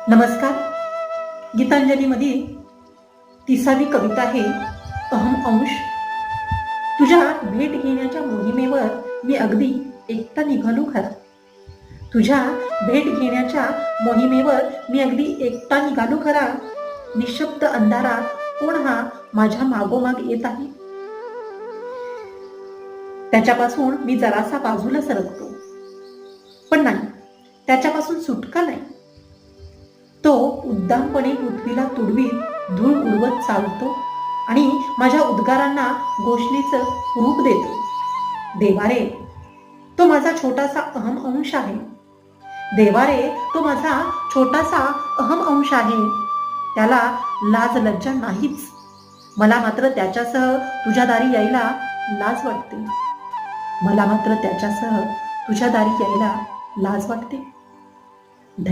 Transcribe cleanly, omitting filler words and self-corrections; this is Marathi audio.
नमस्कार. गीतांजलीमधील 30वी कविता आहे अहम अंश. तुझ्या भेट घेण्याच्या मोहिमेवर मी अगदी एकटा निघालो खरा. तुझ्या भेट घेण्याच्या मोहिमेवर मी अगदी एकटा निघालो खरा. निशब्द अंधारात कोण हा माझ्या मागोमाग येत आहे. त्याच्यापासून मी जरासा बाजूला सरकतो, पण नाही, त्याच्यापासून सुटका नाही. तो उद्दामपणे पृथ्वीला तुडवीत धूळ उडवत चालतो आणि माझ्या उद्गारांना घोषणेचं रूप देतो. देवारे, तो माझा छोटासा अहम अंश आहे. देवारे, तो माझा छोटासा अहम अंश आहे. त्याला लाज लज्जा नाहीच. मला मात्र त्याच्यासह तुझ्या दारी यायला लाज वाटते. मला मात्र त्याच्यासह तुझ्या दारी यायला लाज वाटते.